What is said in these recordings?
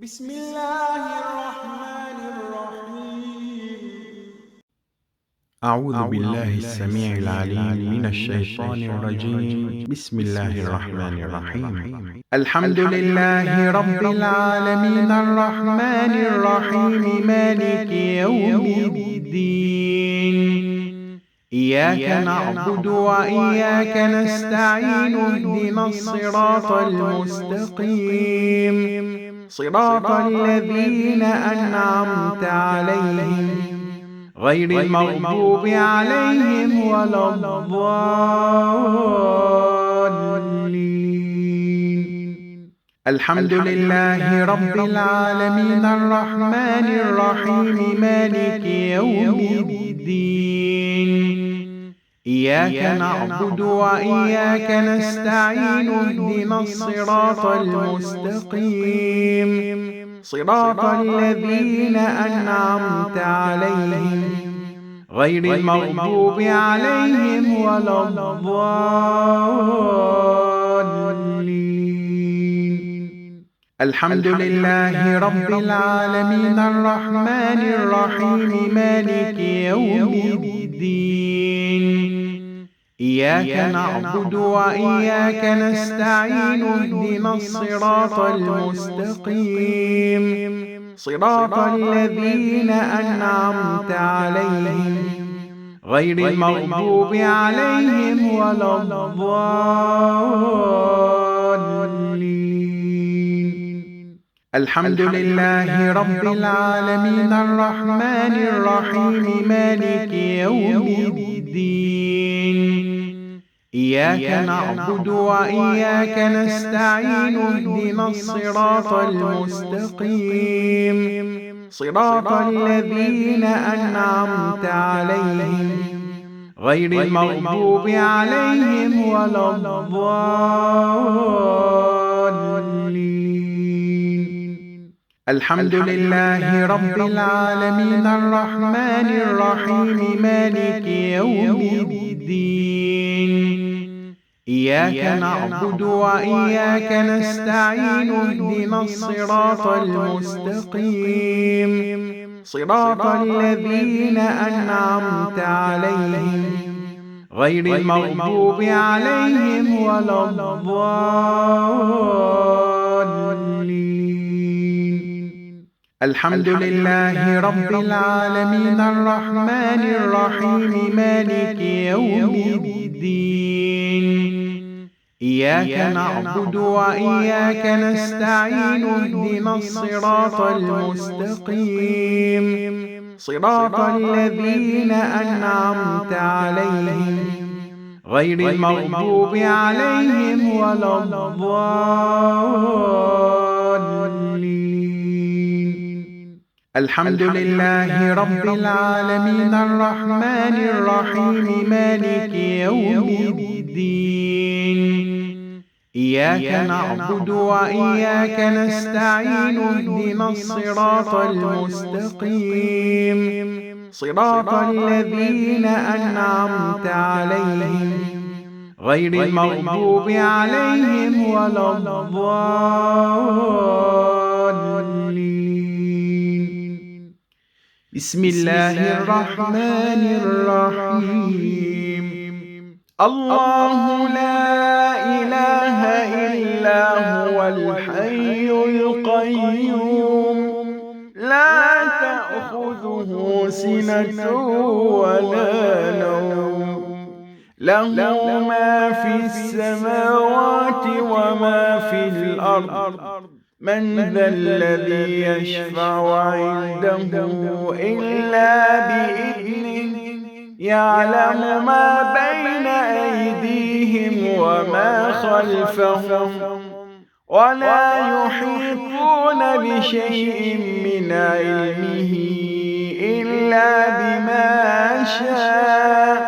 بسم الله الرحمن الرحيم. أعوذ بالله السميع العليم من الشيطان الرجيم. بسم الله الرحمن الرحيم. الحمد لله رب العالمين الرحمن الرحيم مالك يوم الدين. إياك نعبد وإياك نستعين اهدنا الصراط المستقيم صراط الذين أنعمت عليهم غير المغضوب عليهم ولا الضالين. الحمد لله رب العالمين الرحمن الرحيم مالك يوم الدين. إياك نعبد وإياك نستعين اهدنا الصراط المستقيم صراط الذين أنعمت عليهم غير المغضوب عليهم ولا الضالين. الحمد لله رب العالمين الرحمن الرحيم مالك يوم الدين. إياك نعبد وإياك نستعين اهدنا الصراط المستقيم صراط الذين أنعمت عليهم غير المغضوب عليهم ولا الضالين. الحمد لله رب العالمين الرحمن الرحيم مالك يوم الدين. إياك نعبد وإياك نستعين اهدنا الصراط المستقيم صراط الذين أنعمت عليهم غير المغضوب عليهم ولا الضالين. الحمد لله رب العالمين الرحمن الرحيم مالك يوم الدين. إياك نعبد وإياك نستعين اهدنا الصراط المستقيم صراط الذين أنعمت عليهم غير المغضوب عليهم ولا الضالين. الحمد لله رب العالمين الرحمن الرحيم مالك يوم الدين. إياك نعبد وإياك نستعين اهدنا الصراط المستقيم صراط الذين أنعمت عليهم غير المغضوب عليهم ولا الضالين. الحمد لله رب العالمين الرحمن الرحيم مالك يوم الدين. إياك نعبد وإياك نستعين اهدنا الصراط المستقيم صراط الذين أنعمت عليهم غير المغضوب عليهم ولا الضالين. بسم الله الرحمن الرحيم. الله لا إله إلا هو الحي القيوم لا تأخذه سنة ولا نوم له ما في السماوات وما في الأرض من ذا الذي يشفع عنده إلا بإذنه يعلم ما بين أيديهم وما خلفهم ولا يحيطون بشيء من علمه إلا بما شاء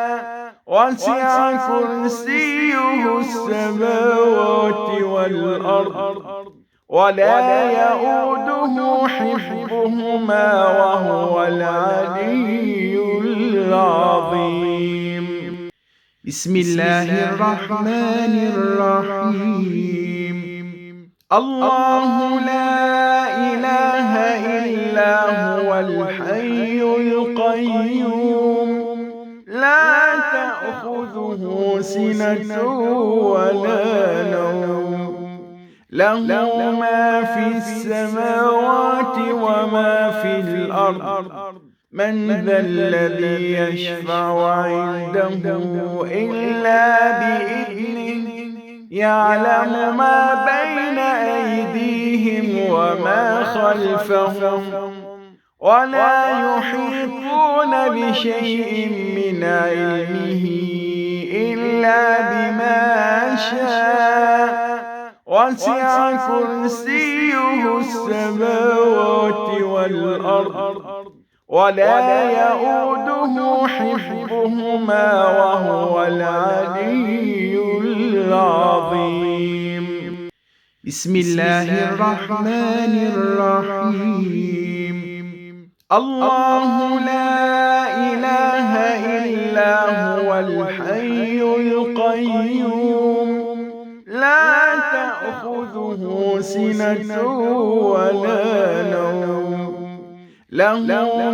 وسع كرسيه السماوات والأرض ولا يؤوده حفظهما وهو العلي العظيم. بسم الله الرحمن الرحيم. الله لا إله سِنَةٌ وَلَا نَوْمٌ له ما في السماوات وما في الأرض من ذا الذي يشفع عنده إلا بإذنه يعلم ما بين أيديهم وما خلفهم ولا يحيطون بشيء من علمه إلا بما شاء وسع كرسيه السماوات والأرض ولا يؤوده حفظهما وهو العلي العظيم. بسم الله الرحمن الرحيم. الله لا إله إلا هو الحي القيوم لا تأخذه سنة ولا نوم له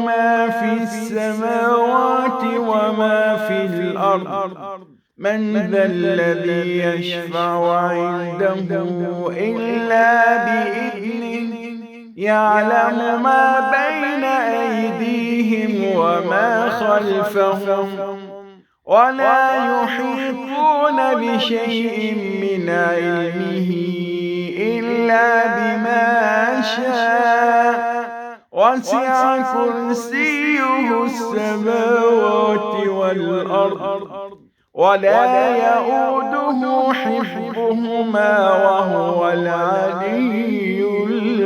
ما في السماوات وما في الأرض من ذا الذي يشفع عنده إلا بإذنه يعلم ما بين أيديهم وما خلفهم ولا يحيطون بشيء من علمه إلا بما شاء وسع كرسيه السماوات والأرض ولا يؤوده حفظهما وهو العلي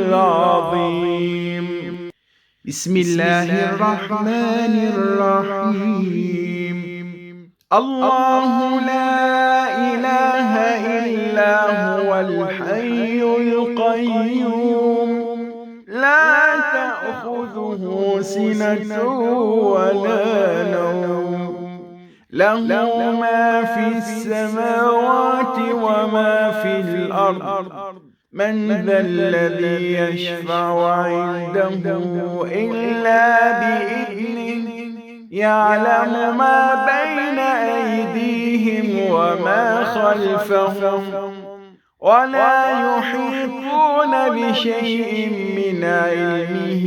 العظيم. بسم الله الرحمن الرحيم. الله لا إله إلا هو الحي القيوم لا تأخذه سنة ولا نوم له ما في السماوات وما في الأرض من ذا الذي يشفع عنده إلا بإذنه يعلم ما بين أيديهم وما خلفهم ولا يحيطون بشيء من علمه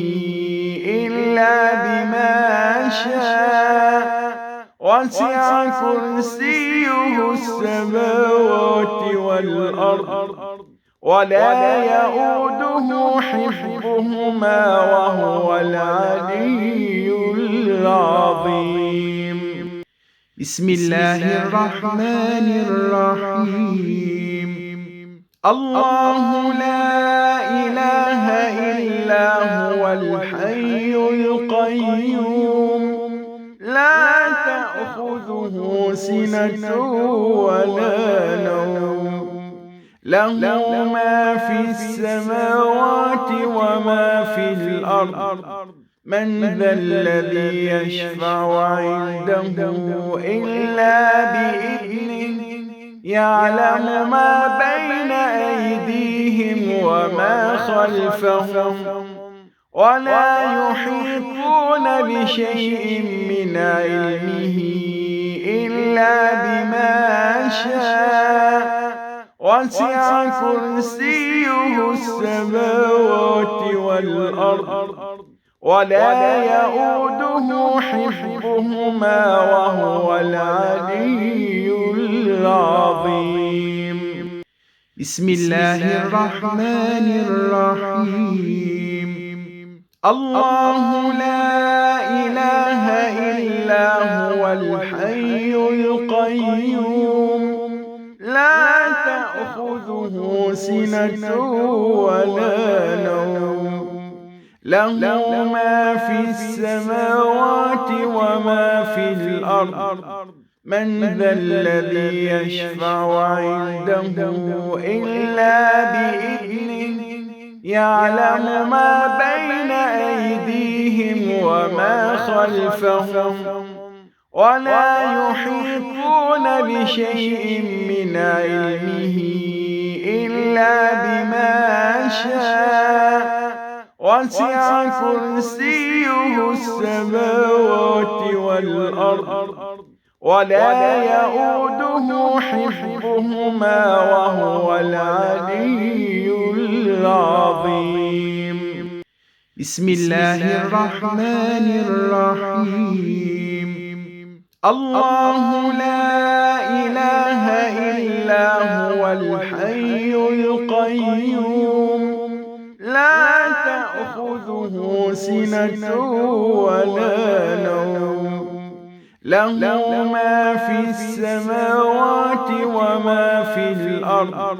إلا بما شاء وسع كرسيه السماوات والأرض ولا يؤوده حفظهما وهو العلي العظيم. بسم الله الرحمن الرحيم. الله لا إله إلا هو الحي القيوم لا تأخذه سنة ولا نوم له ما في السماوات وما في الأرض من ذا الذي يشفع عنده إلا بإذنه يعلم ما بين أيديهم وما خلفهم ولا يحيطون بشيء من علمه إلا بما شاء وسع كرسيه السماوات والأرض ولا يؤوده حفظهما وهو العلي العظيم. بسم الله الرحمن الرحيم. الله لا إله إلا هو الحي القيوم لا تأخذه سنة ولا نوم له ما في السماوات وما في الأرض من ذا الذي يشفع عنده إلا بإذنه يعلم ما بين أيديهم وما خلفهم ولا يحيطون بشيء من علمه إلا بما شاء وسع كرسيه السماوات والأرض ولا يؤوده حفظهما وهو العلي العظيم. بسم الله الرحمن الرحيم. الله لا إله إلا هو الحي القيوم لا تأخذه سنة ولا نوم له ما في السماوات وما في الأرض من ذا الذي يشفع عنده إلا بإذنه يعلم ما بين أيديهم وما خلفهم ولا يحيطون بشيء من علمه إلا بما شاء وسع كرسيه السماوات والأرض ولا يؤوده حفظهما وهو العلي العظيم. بسم الله الرحمن الرحيم. الله لا إله إلا هو الحي القيوم لا تأخذه سنة ولا نوم له ما في السماوات وما في الأرض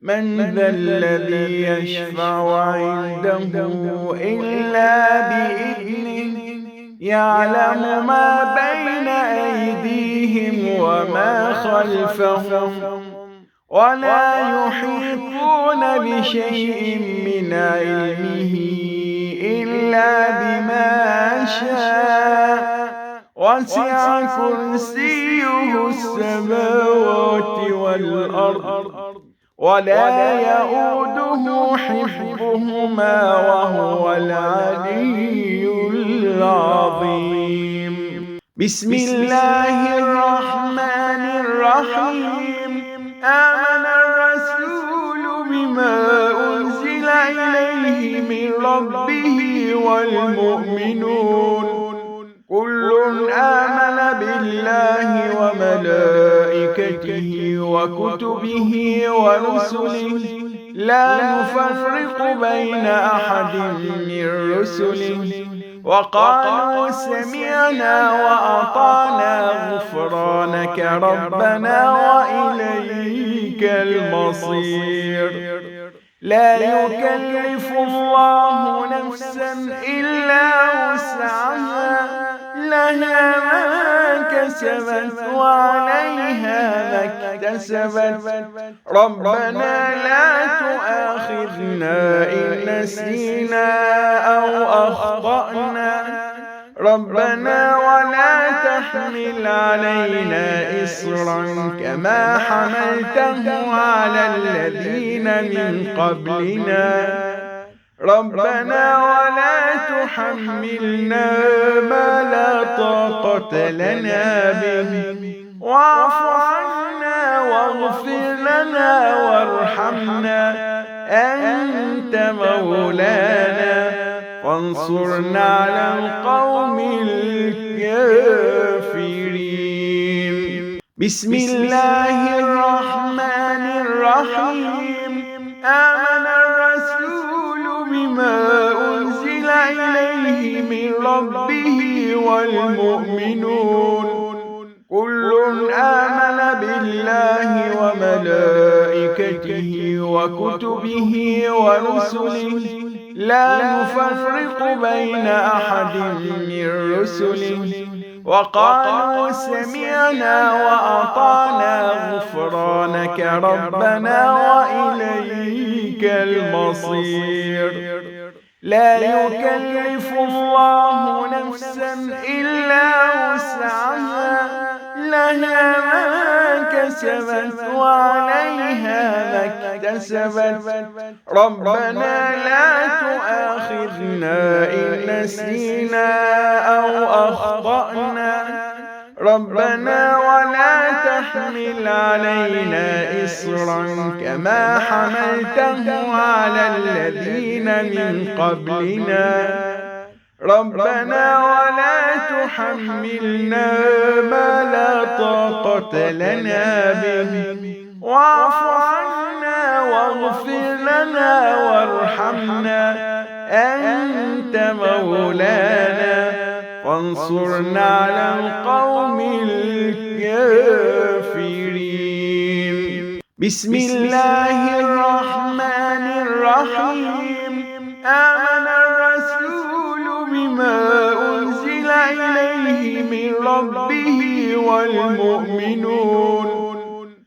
من ذا الذي يشفع عنده إلا بإذنه يعلم ما بين أيديهم وما خلفهم ولا يحيطون بشيء من علمه إلا بما شاء وسع كرسيه السماوات والأرض ولا يؤوده حفظهما وهو العلي العظيم. بسم الله الرحمن الرحيم. آمن الرسول بما أنزل إليه من ربه والمؤمنون كل آمن بالله وملائكته وكتبه ورسله لا نفرق بين أحد من رسله وقالوا سمعنا وأطعنا غفرانك ربنا وإليك المصير. لا يكلف الله نفسا إلا وسعها لها ما كسبت وعليها ما اكتسبت ربنا لا تؤاخذنا إن نسينا أو أخطأنا ربنا ولا تحمل علينا إصرا كما حملته على الذين من قبلنا ربنا ولا تحملنا ما لا طاقة لنا به واعف عنا واغفر لنا وارحمنا أنت مولانا فانصرنا على القوم الكافرين. بسم الله الرحمن الرحيم. آمن الرسول بما أنزل إليه من ربه والمؤمنون كل آمن بالله وملائكته وكتبه ورسله لا نفرق بين أحد من رسله وقالوا سمعنا وأطعنا غفرانك ربنا وإليك المصير. لا يكلف الله نفسا إلا وسعها لها ما كسبت وعليها ما اكتسبت ربنا لا تؤاخذنا إن نسينا أو أخطأنا ربنا ولا تحمل علينا إصرا كما حملته على الذين من قبلنا ربنا ولا تحملنا ما لا طاقة لنا به واعف عنا واغفر لنا وارحمنا أنت مولانا فانصرنا على القوم الكافرين. بسم الله الرحمن الرحيم. آمن الرسول بما أنزل إليه من ربه والمؤمنون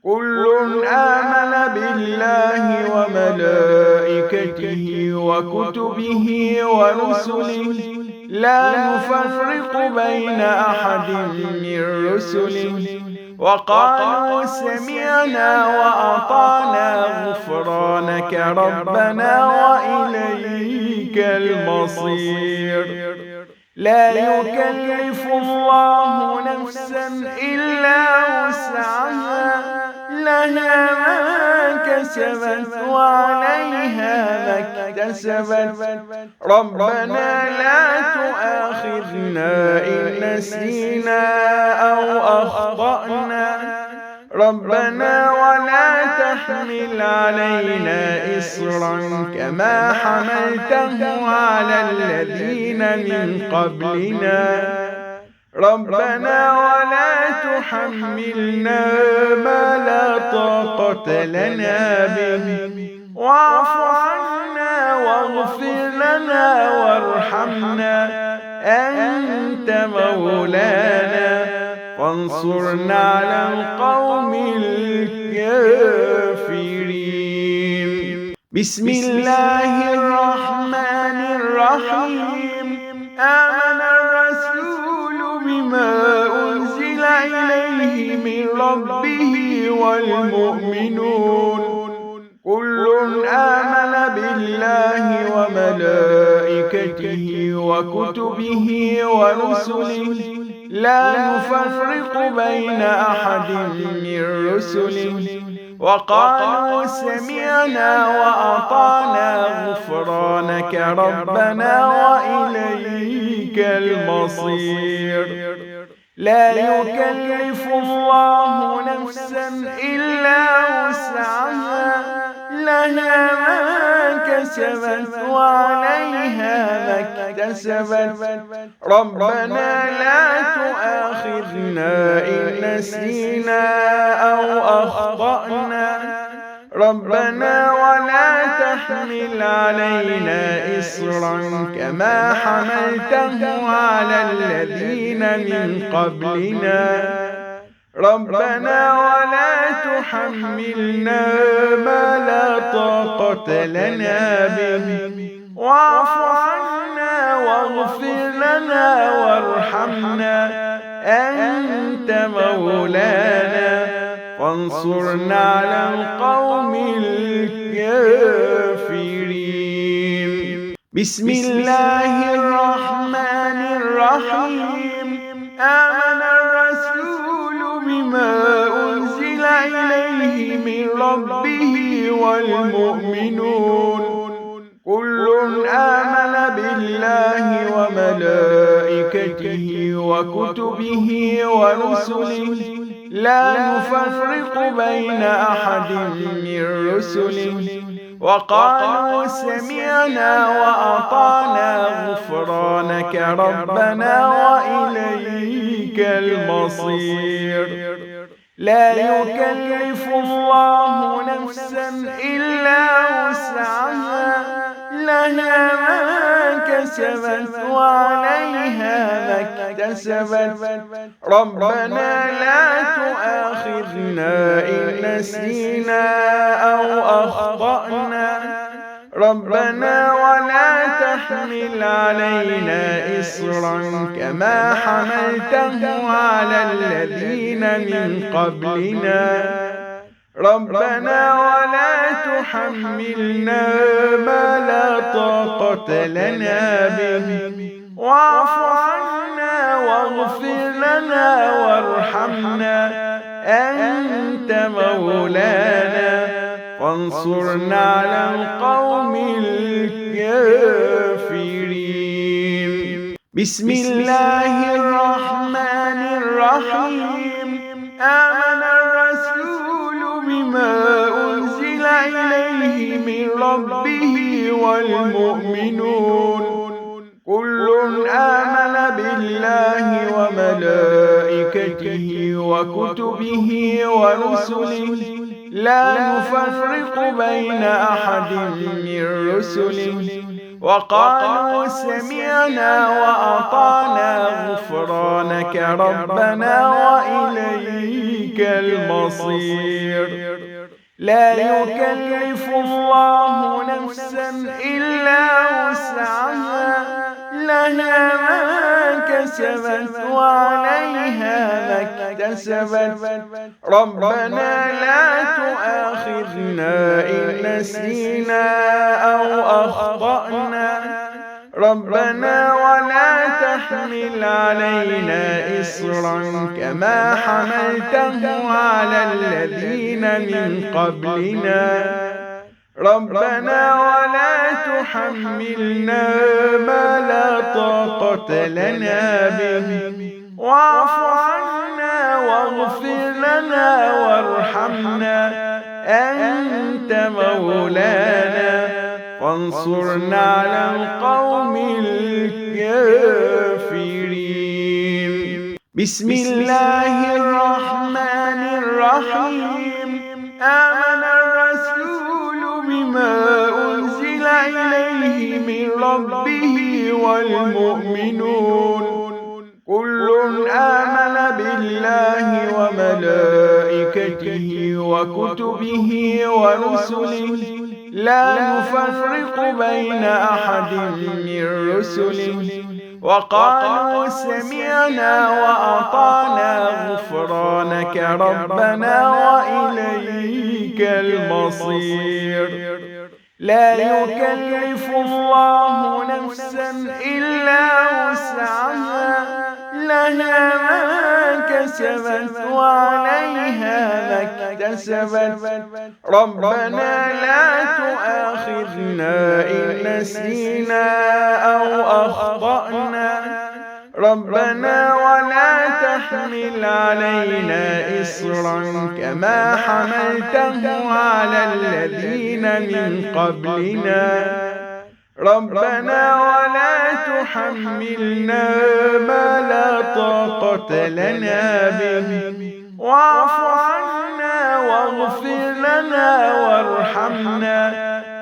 كل آمن بالله وملائكته وكتبه ورسله لا نفرق بين أحد من رسله وقالوا سمعنا وأطعنا غفرانك ربنا وإليك المصير. لا يكلف الله نفسا إلا وسعها، لها ما كسبت وعليها ما اكتسبت. ربنا لا تؤاخذنا إن نسينا أو أخطأنا، ربنا ولا تحمل علينا إصرا كما حملته على الذين من قبلنا، ربنا ولا تحملنا ما لا طاقة لنا به، واعف عنا واغفر لنا وارحمنا، أنت مولانا فانصرنا على القوم الكافرين. بسم الله الرحمن الرحيم. آمن الرسول بما أنزل إليه من ربه والمؤمنون كل آمن بالله وملائكته وكتبه ورسله لا نفرق بين أحد من رسله وقالوا سمعنا وأطعنا غفرانك ربنا وإليك المصير. لا يكلف الله نفسا إلا وسعها، لها ما كسبت وعليها ما اكتسبت. ربنا لا تؤاخذنا إن نسينا أو أخطأنا، ربنا ولا تحمل علينا إصرا كما حملته على الذين من قبلنا، ربنا ولا تحملنا ما لا طاقة لنا به، واعف عنا واغفر لنا وارحمنا، أنت مولانا فانصرنا على القوم الكافرين. بسم الله الرحمن الرحيم. آمن الرسول بما أنزل إليه من ربه والمؤمنون كل آمن بالله وملائكته وكتبه ورسله لا نفرق بين أحد من رسله وقالوا سمعنا وأطعنا غفرانك ربنا وإليك المصير. لا يكلف الله نفسا إلا وسعها، لها ما كسبت وعليها ما اكتسبت. ربنا لا تؤاخذنا إن نسينا أو أخطأنا، ربنا ولا تحمل علينا إصرا كما حملته على الذين من قبلنا، ربنا ولا تحملنا ما لا طاقة لنا به، واعف عنا واغفر لنا وارحمنا، أنت مولانا فانصرنا على القوم الكافرين. بسم الله الرحمن الرحيم. آمن الرسول بما أنزل إليه من ربه والمؤمنون كل آمن بالله وملائكته وكتبه ورسله لا نفرق بين أحد من رسله وقالوا سمعنا وأطعنا غفرانك ربنا وإليك المصير. لا يكلف الله نفسا إلا وسعها، لها ما كسبت وعليها ما اكتسبت. ربنا لا تؤاخذنا إن نسينا أو أخطأنا، ربنا ولا تحمل علينا إصرا كما حملته على الذين من قبلنا ربنا ولا تحملنا ما لا طاقة لنا به واعف عنا واغفر لنا وارحمنا أنت مولانا فانصرنا على القوم الكافرين. بسم الله الرحمن الرحيم. آمن الرسول بما أنزل إليه من ربه والمؤمنون كل آمن بالله وملائكته وكتبه ورسله لا نفرق بين أحد من رسله وقالوا سمعنا وأطعنا غفرانك ربنا وإليك المصير. لا يكلف الله نفسا إلا وسعها لها ما كسبت وعليها ما اكتسبت ربنا لا تؤاخذنا إن نسينا أو أخطأنا ربنا ولا تحمل علينا إصرا كما حملته على الذين من قبلنا ربنا ولا تحملنا ما لا طاقة لنا به واعف عنا واغفر لنا وارحمنا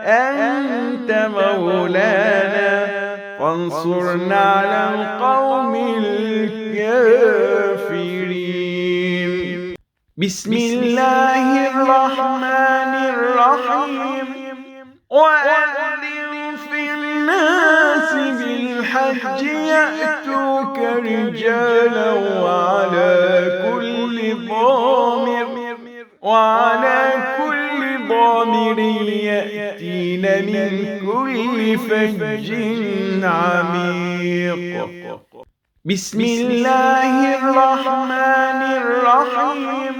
أنت مولانا فانصرنا على القوم الكافرين. بسم الله الرحمن الرحيم. وأذن في الناس بالحج يأتوك رجالا وعلى كل ضامر يأتين من كل فج عميق. بسم الله الرحمن الرحيم.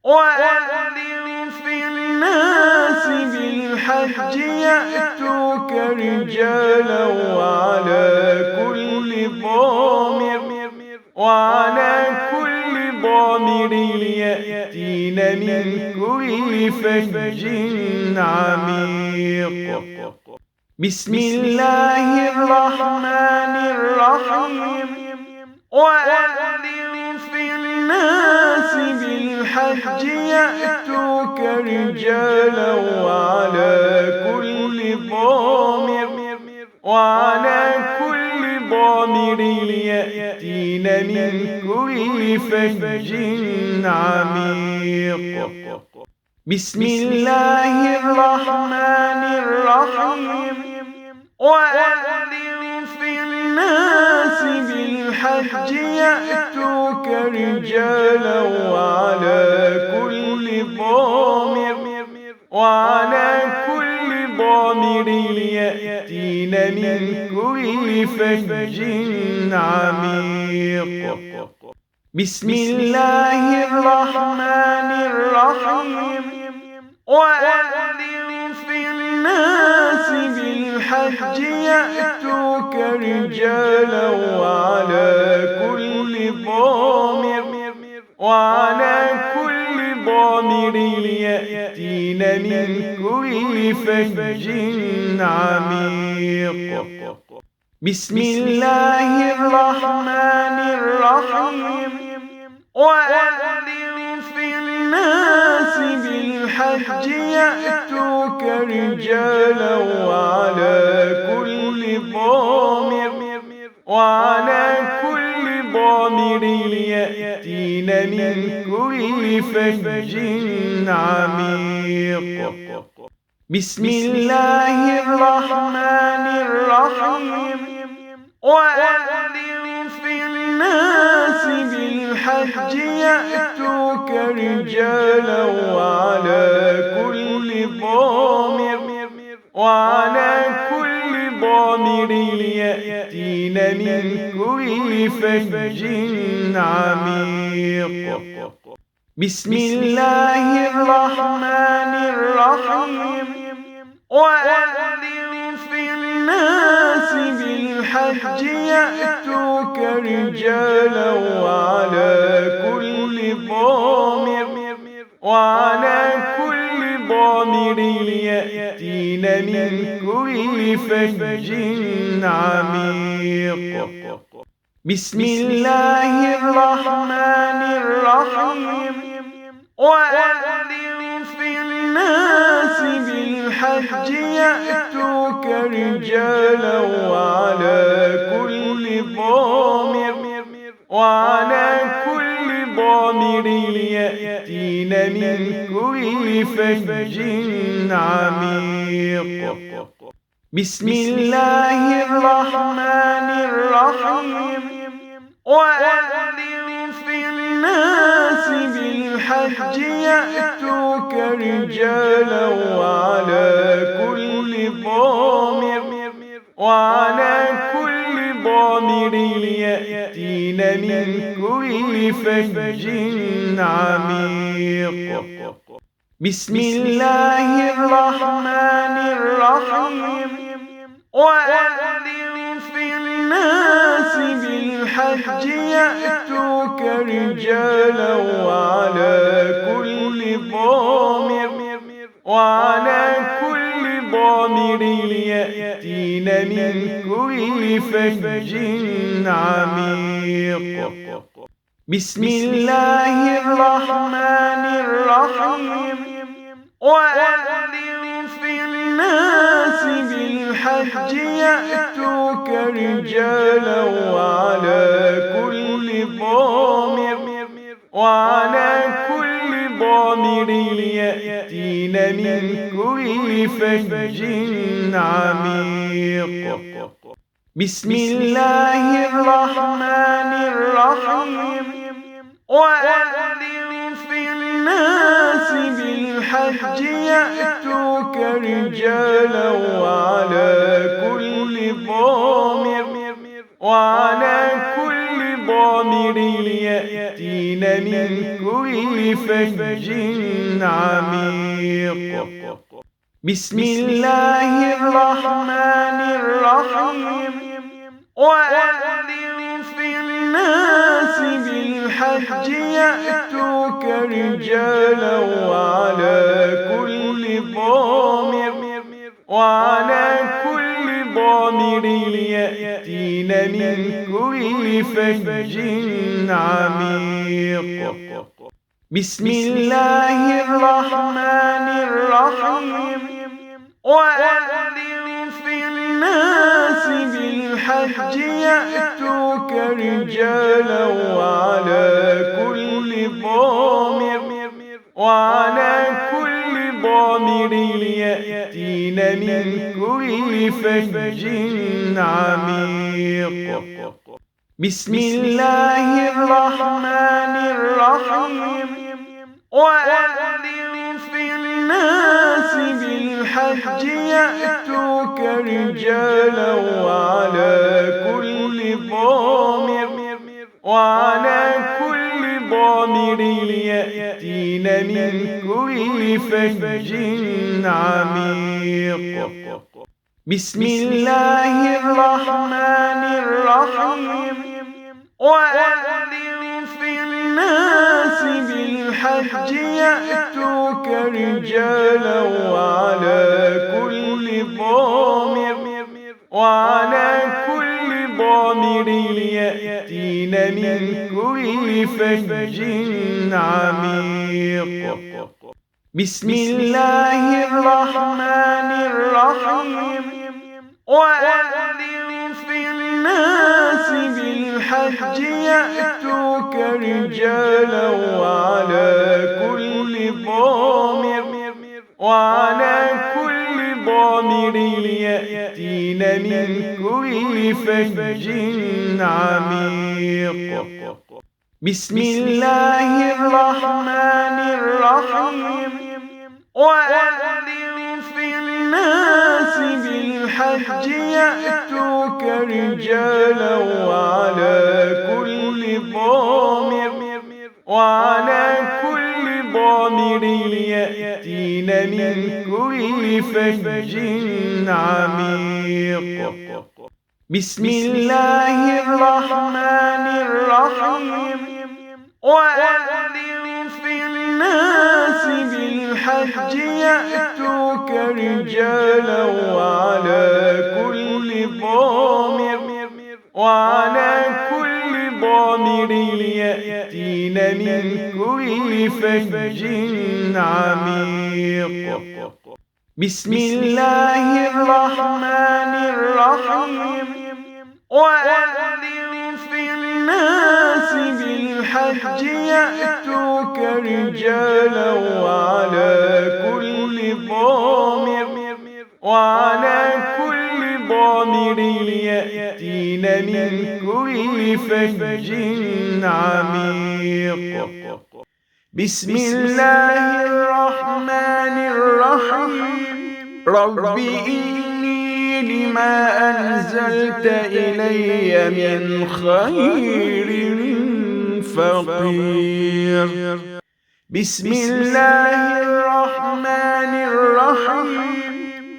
وأذن في الناس بالحج يأتوك رجالا وعلى كل ضامر يأتين من كل فج عميق. بسم الله الرحمن الرحيم. وأذن في الناس بالحج يأتوك رجالا وعلى كل ضامر يأتين من كل فج عميق. بسم الله الرحمن الرحيم. وأذن في الناس بالحج يأتوك رجالا وعلى كل ضامر يأتين من كل فج عميق. بسم الله الرحمن الرحيم. وأذن في الناس بالحج يأتوك رجالا وعلى كل ضامر يأتين من كل فج عميق. بسم الله الرحمن الرحيم. وأذن في الناس بالحج يأتوك رجالا وعلى كل ضامر يأتين من كل فج عميق. بسم الله الرحمن الرحيم. وأذن في الناس بالحج يأتوك رجالا وعلى كل ضامر ضامر يأتين من كل فج عميق. بسم الله الرحمن الرحيم. وأذن في الناس بالحج يأتوك رجالا وعلى كل ضامر يأتين من كل فج عميق. بسم الله الرحمن الرحيم. وأذن في الناس بالحج يأتوك رجالا وعلى كل ضامر يأتين من كل فج عميق. بسم الله الرحمن الرحيم. وأذن في الناس بالحج يأتوك رجالا وعلى كل ضامر يأتين من كل فج عميق. بسم الله الرحمن الرحيم. وأذن في الناس بالحج يأتوك رجالا وعلى كل ضامر يأتين من كل فج عميق. بسم الله الرحمن الرحيم. وأذن في الناس بالحج يأتوك رجالا وعلى كل ضامر يأتين من كل فج عميق. بسم الله الرحمن الرحيم. وأذن في الناس بالحج يأتوك رجالا وعلى كل ضامر يأتين من كل فج عميق. بسم الله الرحمن الرحيم. وأذن في الناس بالحج يأتوك رجالا وعلى كل ضامر يأتين من كل فج عميق. بسم الله الرحمن الرحيم. وأذن في الناس بالحج يأتوك رجالا وعلى كل ضامر يأتين من كل فج عميق. بسم الله الرحمن الرحيم. وأذن في الناس بالحج يأتوك رجالا وعلى كل ضامر يأتين من كل فج عميق. بسم الله الرحمن الرحيم. وأذن في الناس بالحج يأتوك رجالا وعلى كل ضامر يأتين من كل فج عميق. بسم الله الرحمن الرحيم. وأذن في الناس بالحج يأتوك رجالا وعلى كل ضامر يأتين من كل فج عميق. بسم الله الرحمن الرحيم. وأذن في الناس بالحج يأتوك رجالا وعلى كل ضامر يأتين من كل فج عميق. بسم الله الرحمن الرحيم. وأذن في الناس بالحج يأتوك رجالا وعلى كل ضامر يأتين من كل فج عميق. بسم الله الرحمن الرحيم. وأذن في الناس بالحج يأتوك رجالا وعلى كل ضامر يأتين من كل فج عميق. بسم الله الرحمن الرحيم. رب إني لما أنزلت إلي من خير فقير. بسم الله الرحمن الرحيم.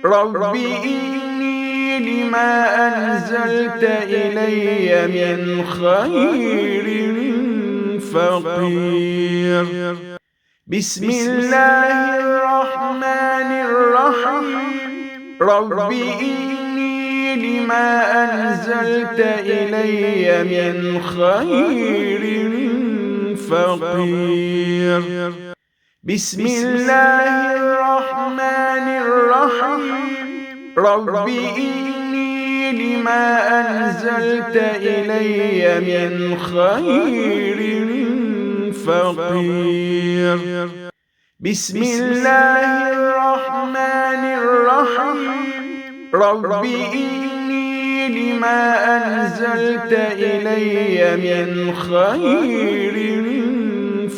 رب إني لما أنزلت إلي من خير فقير. بسم الله الرحمن الرحيم. رب إني لما أنزلت إلي من خير فقير. بسم الله الرحمن الرحيم. رب إني لما أنزلت إلي من خير فقير. بسم الله الرحمن الرحيم. رب إني لما أنزلت إلي من خير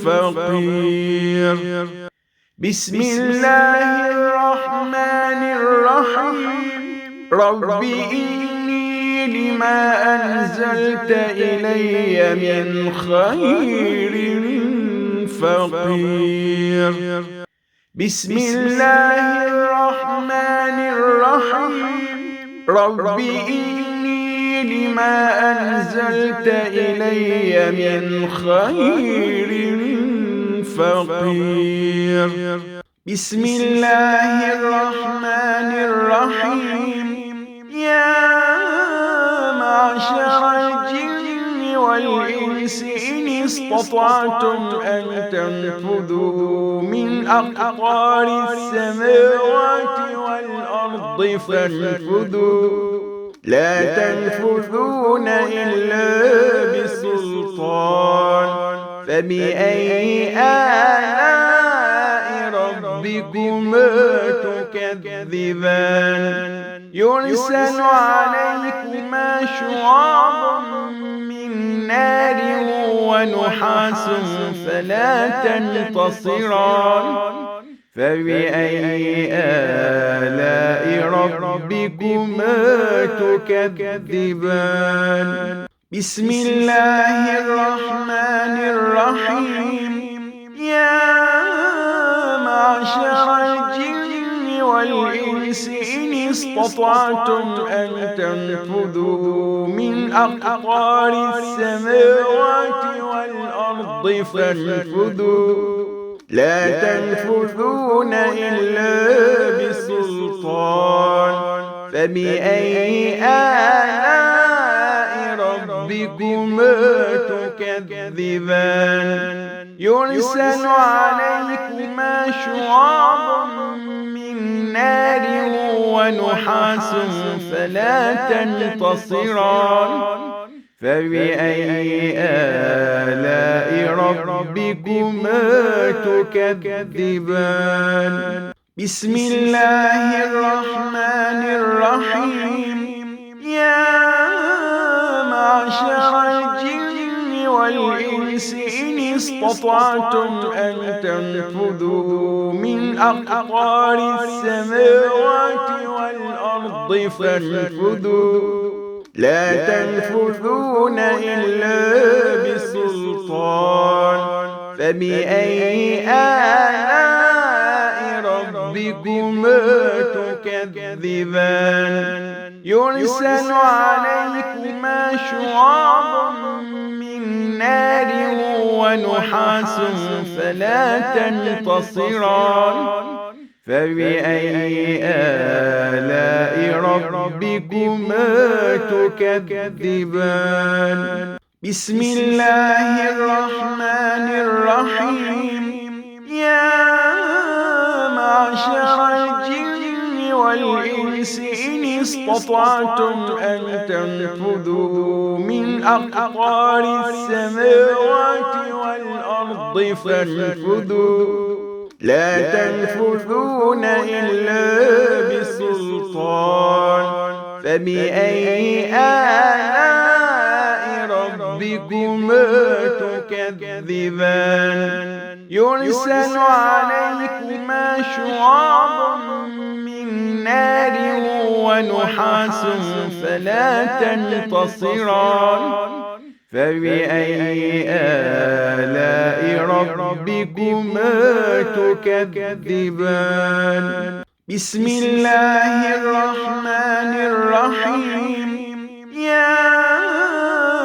فقير. بسم الله الرحمن الرحيم. رب إني لما أنزلت إلي من خير فقير. بسم الله الرحمن الرحيم. رب إني لما أنزلت إلي من خير فقير. بسم الله الرحمن الرحيم. يا معشر الجن والإنس إن استطعتم أن تنفذوا من أقطار السماوات والأرض فانفذوا لا تنفذون إلا بسلطان. فبأي آلاء ربكما تكذبان. يرسل عليكما شعاع من نار ونحاس فلا تنتصران. فبأي آلاء ربكما تكذبان. بسم الله الرحمن الرحيم. يا معشر الجن والإنس إن استطعتم أن تنفذوا من أقطار السماوات والأرض فانفذوا لا تنفذون إلا بسلطان. فبأي آلاء ربكما تكذبان. يرسل عليكما شعاع من نار ونحاس فلا تنتصران. فبأي آلاء ربكما تكذبان. بسم الله الرحمن الرحيم. يا معشر الجن والإنس إن استطعتم أن تنفذوا من أقطار السماوات الأرض فانفذوا لا تنفذون إلا بسلطان فبأي آلاء ربكما تكذبان يرسل عليكما شعاع من نار ونحاس فلا تنتصران فبأي آلاء ربكما تكذبان بسم الله الرحمن الرحيم يا معشر الجن والإنس إن استطعتم أن تنفذوا من أقطار السماوات والأرض فانفذوا لا تنفذون إلا بسلطان فبأي آلاء ربكما تكذبان يرسل عليكما شعاع من نار ونحاس فلا تنتصران فبأي آلاء ربكما تكذبان بسم الله الرحمن الرحيم يا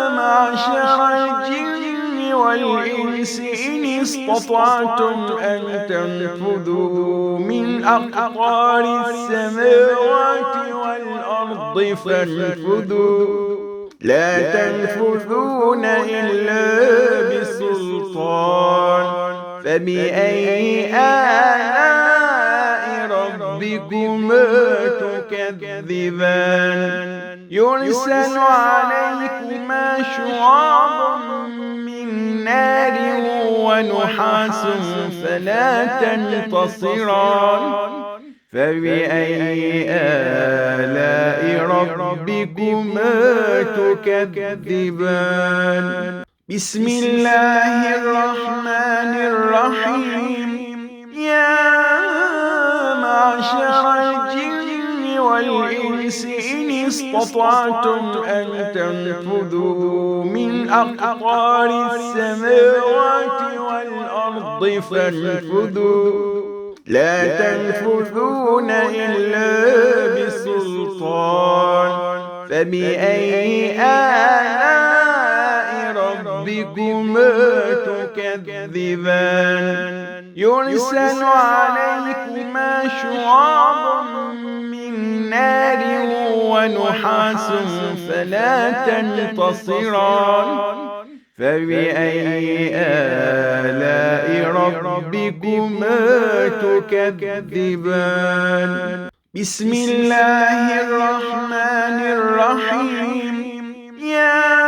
معشر الجن والإنس إن استطعتم أن تنفذوا من أقطار السماوات والأرض فانفذوا لا تنفذون إلا بسلطان فبأي آلاء ربكما تكذبان يرسل عليكما شعاع من نار ونحاس فلا تنتصران فبأي آلاء ربكما تكذبان بسم الله الرحمن الرحيم يا معشر الجن والإنس إن استطعتم أن تنفذوا من أقطار السماوات والأرض فانفذوا لا تنفذون إلا بسلطان فبأي آلاء ربكما تكذبان يرسل عليكما شعاع من نار ونحاس فلا تنتصران فبأي آلاء ربكما تكذبان بسم الله الرحمن الرحيم يا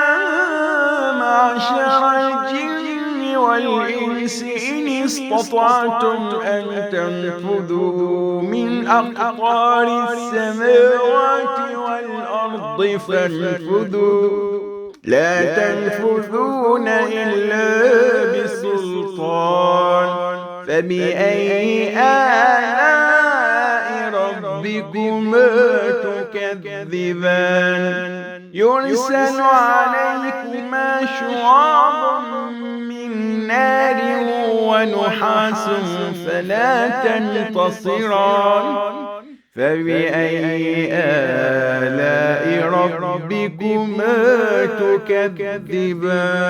معشر الجن والإنس إن استطعتم أن تنفذوا من أقطار السماوات والأرض فانفذوا لا تنفذون إلا بسلطان فبأي آلاء ربكما تكذبان يرسل عليكما شعاع من نار ونحاس فلا تنتصران فبأي آلاء ربكما تكذبان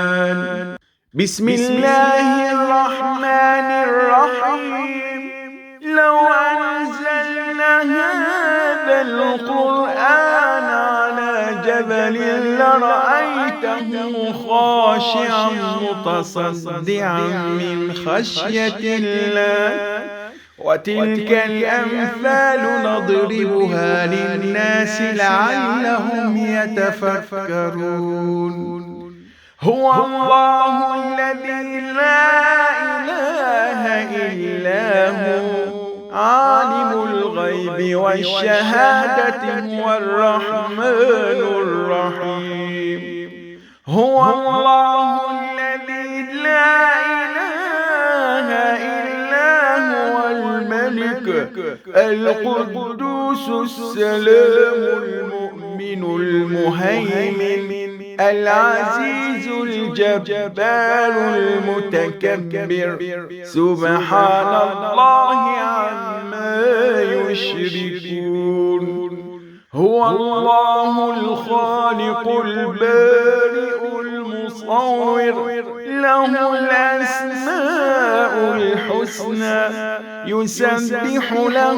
بسم الله الرحمن الرحيم لو أنزلنا هذا القرآن على جبل لرأيته خاشعا متصدعا من خشية الله وتلك الأمثال نضربها للناس لعلهم يتفكرون هو الله الذي لا إله إلا هو عالم الغيب والشهادة هو الرحمن الرحيم هو الله الذي لا إله إلا هو الملك القدوس القدوس السلام المؤمن المهيمن العزيز الجبار المتكبر سبحان الله عما يشركون. هو الله الخالق البارئ المصور له الأسماء الحسنى يسبح له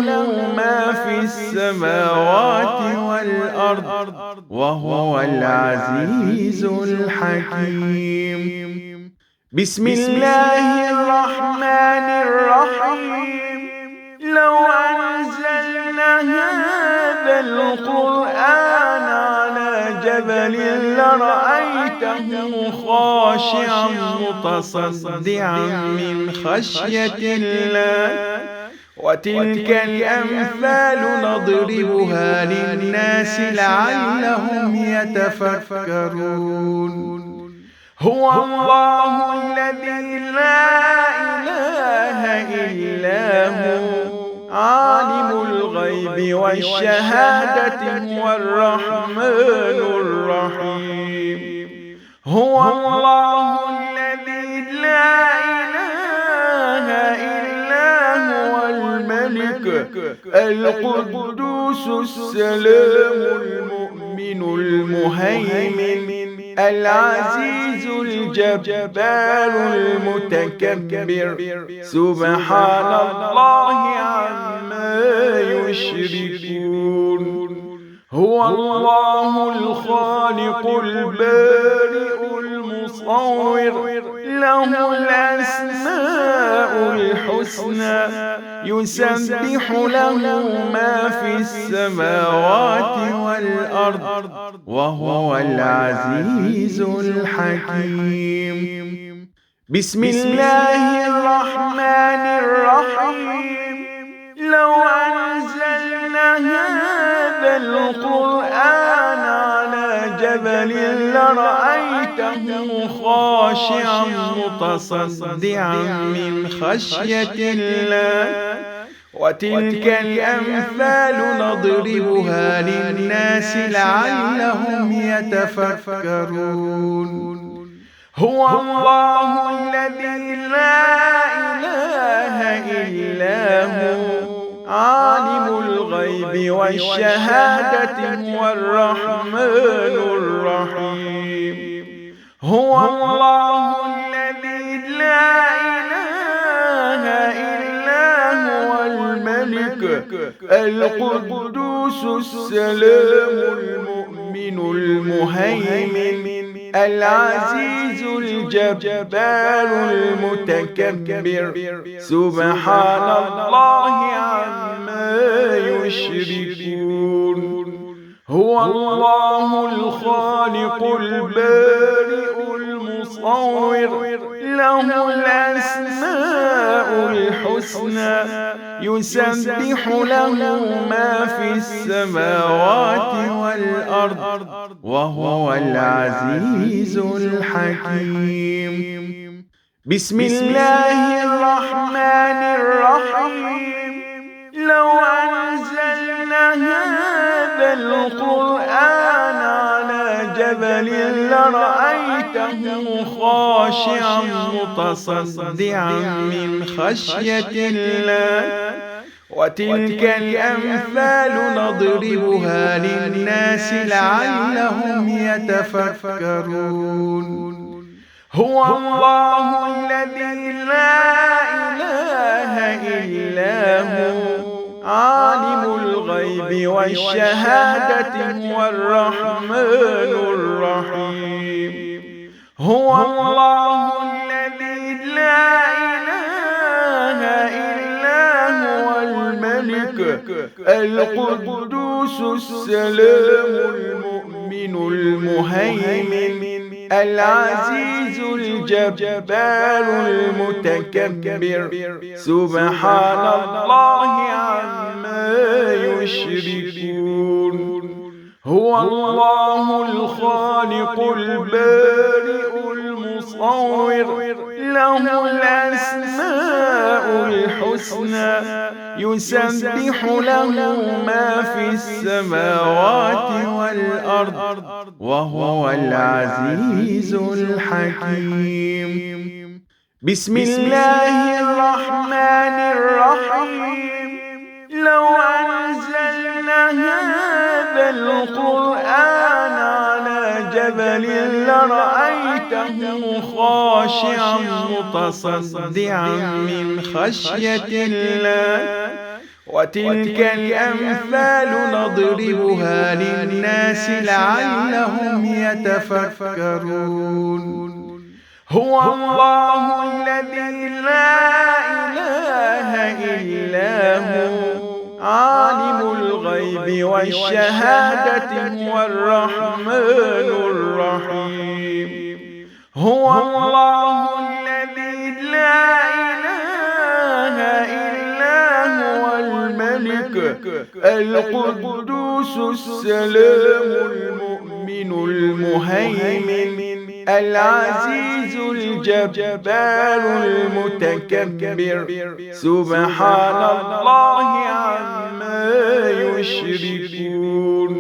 ما في السماوات والأرض وهو العزيز الحكيم. بسم الله الرحمن الرحيم. لو أنزلنا هذا القرآن على جبل لرأيته خاشعا متصدعا من خشية الله وتلك الأمثال نضربها للناس لعلهم يتفكرون. هو الله الذي لا إله إلا هو عالم الغيب والشهادة هو الرحمن الرحيم. هو الله الذي لا إله إلا هو الملك القدوس السلام المؤمن المهيمن العزيز الجبار المتكبر سبحان الله عما يشركون. هو الله الخالق البارئ المصور له الأسماء الحسنى يسبح له ما في السماوات والأرض وهو العزيز الحكيم. بسم الله الرحمن الرحيم. لو أنزلنا هذا القرآن على جبل لرأيته خاشعا متصدعا من خشية الله وتلك الأمثال نضربها للناس لعلهم يتفكرون. هو الله الذي لا إله إلا هو عالم الغيب والشهادة هو الرحمن الرحيم. هو الله الذي لا إله إلا هو الملك القدوس السلام المؤمن المهيمن العزيز الجبار المتكبر سبحان الله عما يشركون. هو الله الخالق البارئ المصور له الأسماء الحسنى يسبح له ما في السماوات والأرض وهو العزيز الحكيم. بسم الله الرحمن الرحيم. لو أنزلنا هذا القرآن على جبل لرأيته خاشعا متصدعا من خشية الله وتلك الأمثال نضربها للناس لعلهم يتفكرون. هو الله الذي لا إله إلا هو عالم الغيب والشهادة هو الرحمن الرحيم. هو الله الذي لا إله إلا هو الملك القدوس السلام المؤمن المهيمن العزيز الجبار المتكبر سبحان الله عما يشركون. هو الله الخالق البارئ المصور له الأسماء الحسنى يسبح له ما في السماوات والأرض وهو العزيز الحكيم. بسم الله الرحمن الرحيم. لو أنزلنا هذا القرآن على جبل لرأيته خاشعا متصدعا من خشية الله. وتلك الأمثال نضربها للناس لعلهم يتفكرون. هو الله الذي لا إله إلا هو عالم الغيب والشهادة هو الرحمن الرحيم. هو الله الذي لا إله إلا هو الملك القدوس السلام المؤمن المهيمن العزيز الجبار المتكبر سبحان الله عما يشركون.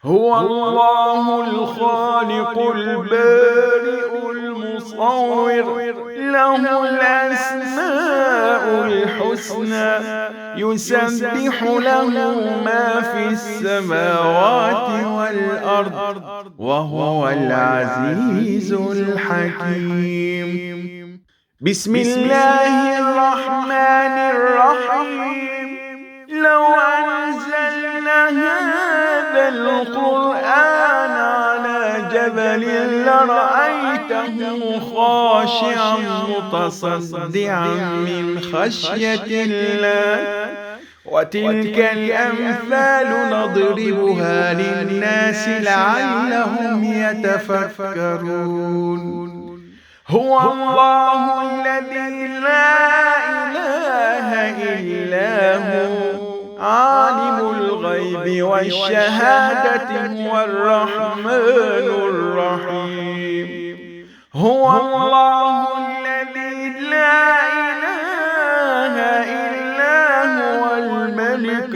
هو الله الخالق البارئ المصور له الأسماء الحسنى يسبح له ما في السماوات والأرض وهو العزيز الحكيم. بسم الله الرحمن الرحيم. لو أنزلنا هذا القرآن على جبل لرأيته خاشعا متصدعا من خشية الله. وتلك الأمثال نضربها للناس لعلهم يتفكرون. هو الله الذي لا إله إلا هو عالم الغيب والشهادة هو الرحمن الرحيم. هو الله الذي لا إله إلا هو الملك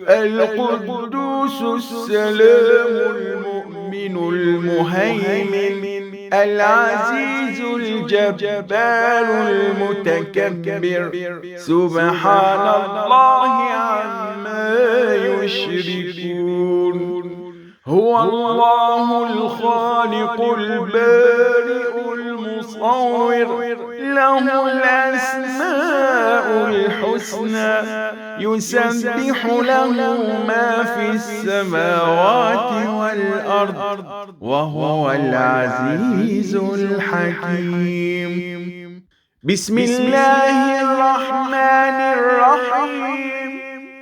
القدوس السلام المؤمن المهيمن العزيز الجبار المتكبر سبحان الله عما يشركون. هو الله الخالق البارئ المصور له الأسماء الحسنى يسبح له ما في السماوات والأرض وهو العزيز الحكيم. بسم الله الرحمن الرحيم.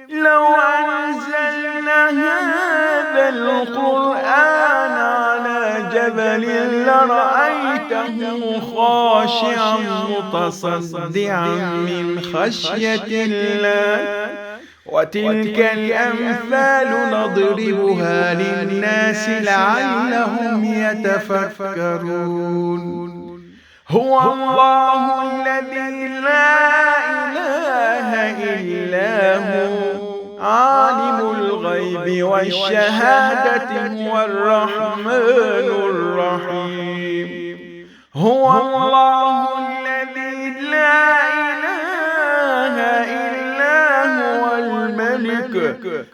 لو أنزلنا هذا القرآن على جبل لرأيته خاشعا متصدعا من خشية الله. وتلك الأمثال نضربها للناس لعلهم يتفكرون. هو الله الذي لا إله إلا هو عالم الغيب والشهادة هو الرحمن الرحيم. هو الله الذي لا إله إلا هو الملك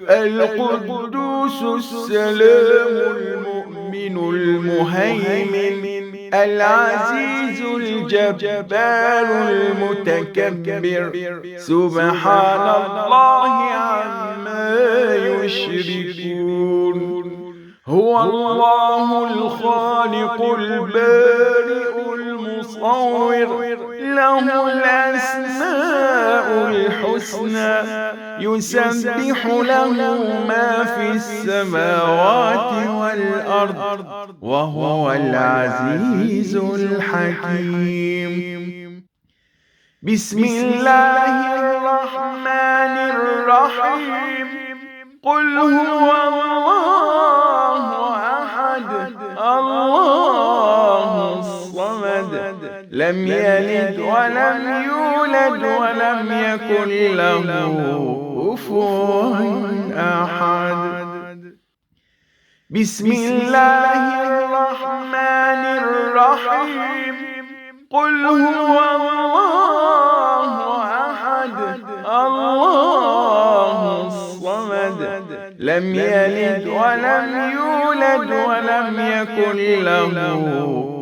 القدوس السلام المؤمن المهيمن العزيز الجبار المتكبر سبحان الله عما يشركون. هو الله الخالق البارئ المصور له الأسماء الحسنى يسبح له ما في السماوات والأرض وهو العزيز الحكيم. بسم الله الرحمن الرحيم. قل هو الله أحد الله الصمد لم يلد ولم يولد يولد ولم يكن له كفوا أحد. بسم الله الرحمن الرحيم. قل هو الله أحد الله الصمد لم يلد ولم يولد ولم يكن له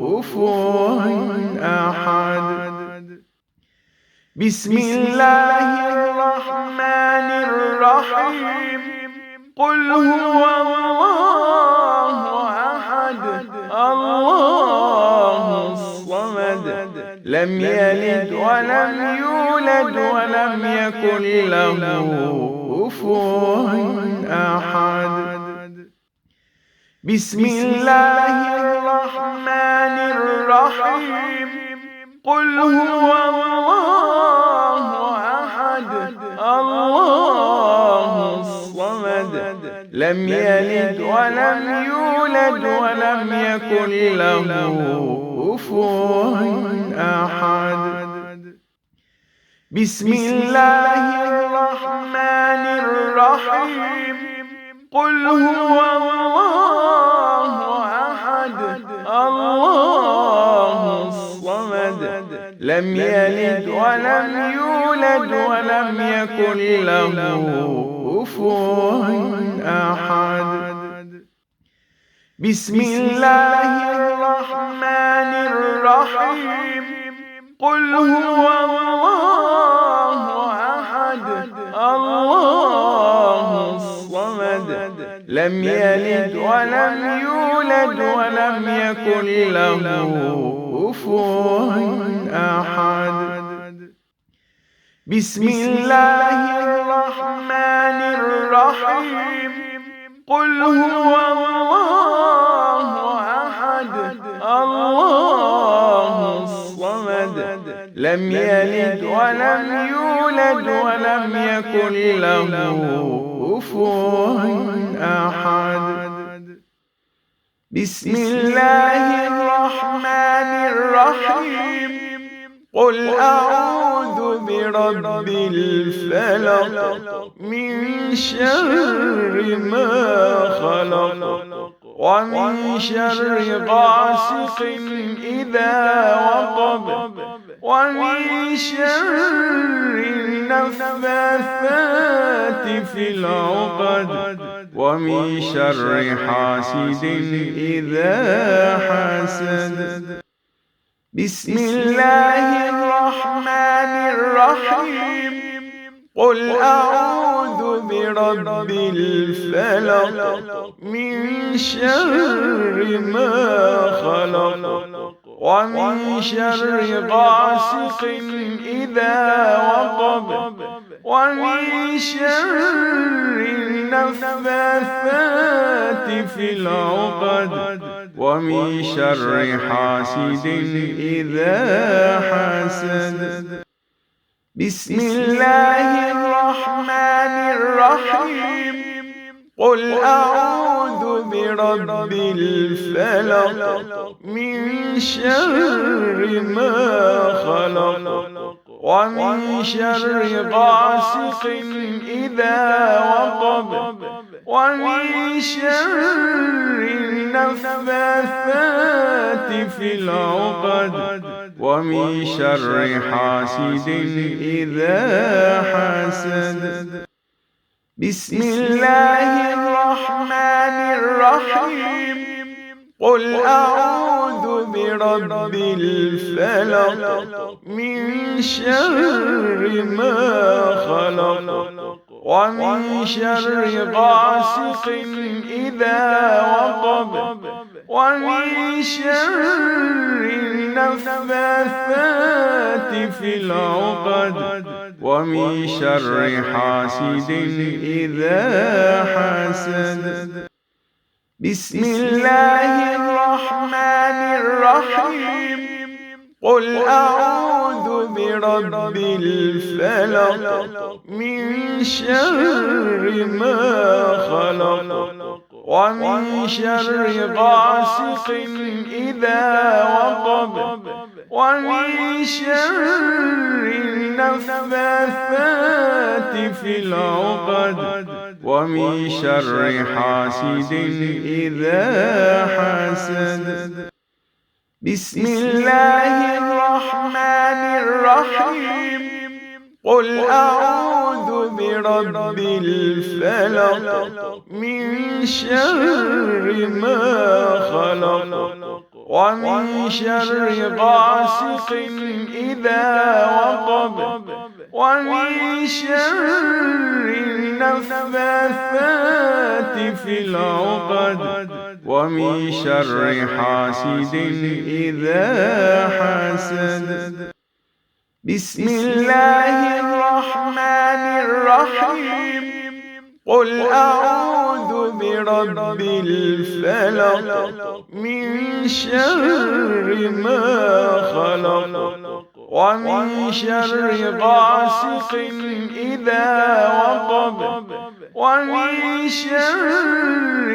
كفوا أحد. بسم الله الرحمن الرحيم. قل هو الله أحد الله الصمد لم يلد ولم يولد ولم يكن له كفوا أحد. بسم الله الرحمن الرحيم. قل هو الله أحد الله الصمد لم يلد ولم يولد ولم يكن له كفوا أحد. بسم الله الرحمن الرحيم. قل هو الله أحد الله الصمد لم يلد ولم يولد ولم يكن له كفوا أحد. بسم الله الرحمن الرحيم. قل هو الله أحد الله الصمد لم يلد ولم يولد ولم يكن له كفوا أحد. بسم الله الرحمن الرحيم. قل هو الله أحد الله الصمد لم يلد ولم يولد ولم يكن له كفوا أحد. بسم الله الرحمن الرحيم. قل أعوذ برب الفلق من شر ما خلق ومن شر غاسق إذا وقب ومن شر النفاثات في العقد ومن شر حاسد إذا حسد. بسم الله الرحمن الرحيم. قل أعوذ برب الفلق من شر ما خلق ومن شر غاسق إذا وقب ومن شر النفاثات في العقد ومن شر حاسد إذا حسد. بسم الله الرحمن الرحيم. قل أعوذ برب الفلق من شر ما خلق ومن شر غاسق إذا وقب ومن شر النفاثات في العقد ومن شر حاسد إذا حسد. بسم الله الرحمن الرحيم. قل أعوذ برب الفلق من شر ما خلق ومن شر غاسق إذا وقب ومن شر النفاثات في العقد ومن شر حاسد إذا حسد. بسم الله الرحمن الرحيم. قل أعوذ برب الفلق من شر ما خلق ومن شر غاسق إذا وقب ومن شر النفاثات في العقد ومن شر حاسد إذا حسد. بسم الله الرحمن الرحيم. قل أعوذ برب الفلق من شر ما خلق ومن شر غاسق إذا وقب ومن شر النفاثات في العقد ومن شر حاسد إذا حسد. بسم الله الرحمن الرحيم. قل أعوذ برب الفلق من شر ما خلق ومن شر غاسق إذا وقب ومن شر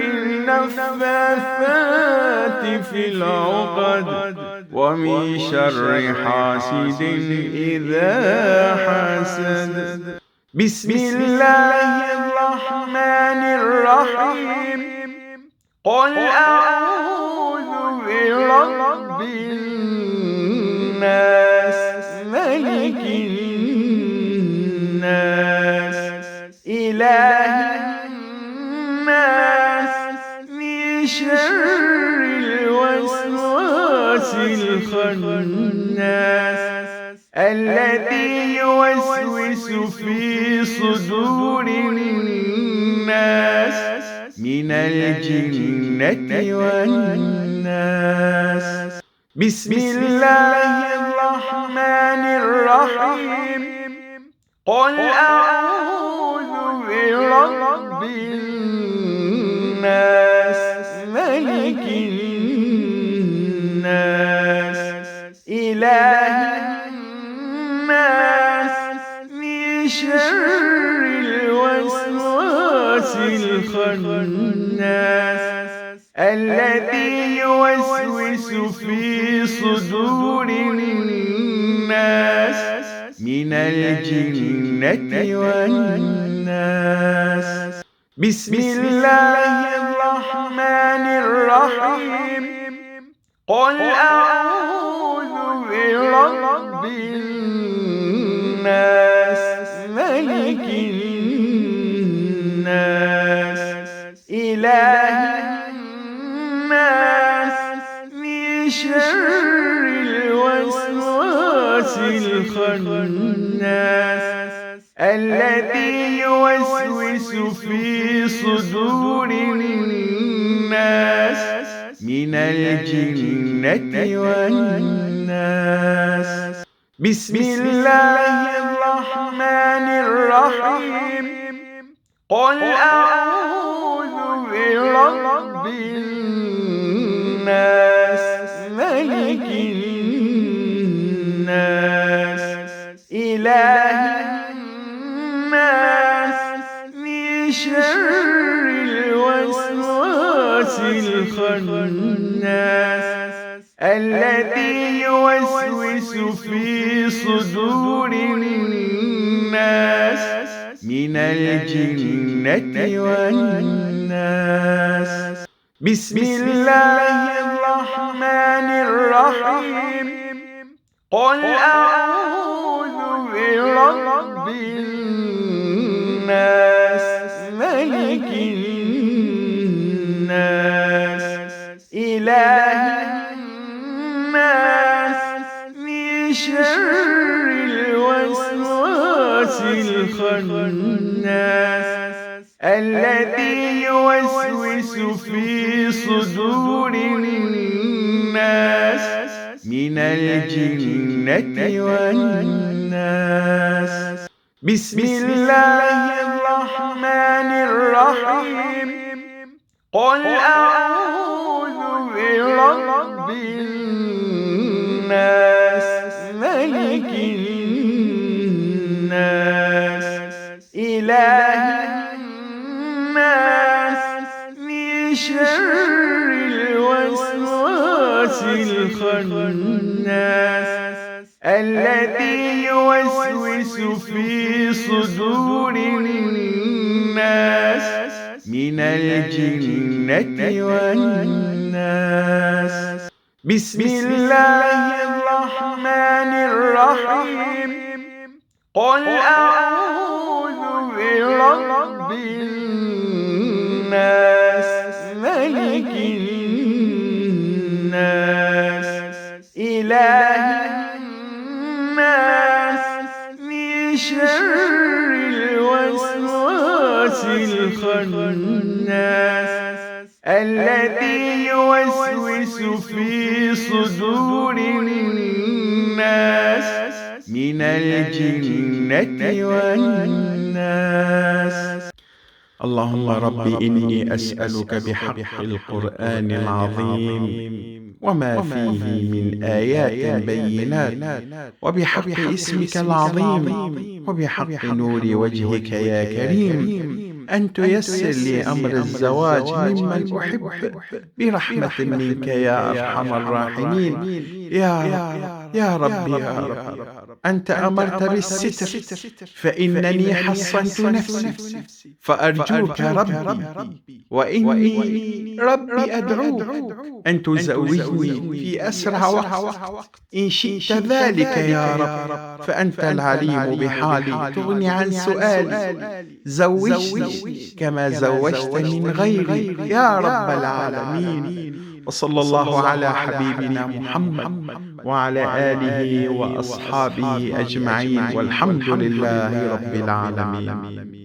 النفاثات في العقد ومن شر حاسد إذا حسد. بسم الله الرحمن الرحيم. قل أعوذ برب الناس ملك الناس إله الناس من شر الوسواس الخناس الذي يوسوس في صدور الناس من الجنة والناس. بسم الله الرحمن الرحيم. قل أعوذ برب الناس ملك الناس إله الناس من شر الوسواس الخناس الذي يوسوس في صدور الناس من الجنة والناس. بسم الله الرحمن الرحيم. قل أعوذ برب الناس ملك الناس إله الناس من شر الوسواس الخناس الذي يوسوس في صدور الناس من الجنة والناس. بسم الله الرحمن الرحيم. قل أعوذ برب الناس ملك الناس إله الناس من شر الوسواس الخناس الذي يوسوس في صدور الناس من الجنة والناس. بسم الله الرحمن الرحيم. قل أعوذ برب الناس ملك الناس إله الناس من شر الوسواس الخناس الذي يوسوس في صدور الناس من الجنة والناس. بسم الله الرحمن الرحيم. قل أعوذ برب الناس ملك الناس إله الناس من الخناس الذي يوسوس في صدور الناس من الجنة والناس. بسم الله الرحمن الرحيم. قل أعوذ برب الناس ملك الناس إله الناس من شر الوسواس الخناس الذي يوسوس في صدور الناس من الجنة والناس. اللهم رب إني أسألك بحق القرآن العظيم وما فيه من آيات بينات، وبحق اسمك العظيم، وبحق نور وجهك يا كريم، أن تيسر لي أمر الزواج ممن أحب برحمة منك يا أرحم الراحمين. يا رب يا رب يا رب، أنت أمرت بالستر فإنني حصنت نفسي، فأرجوك ربي وإني ربي أدعوك أن تزوجني في أسرع وقت إن شئت ذلك يا رب، فأنت العليم بحالي تغني عن سؤالي. زوجني كما زوجت من غيري يا رب العالمين. وصلى الله على حبيبنا محمد وعلى آله وأصحابه أجمعين، والحمد لله رب العالمين.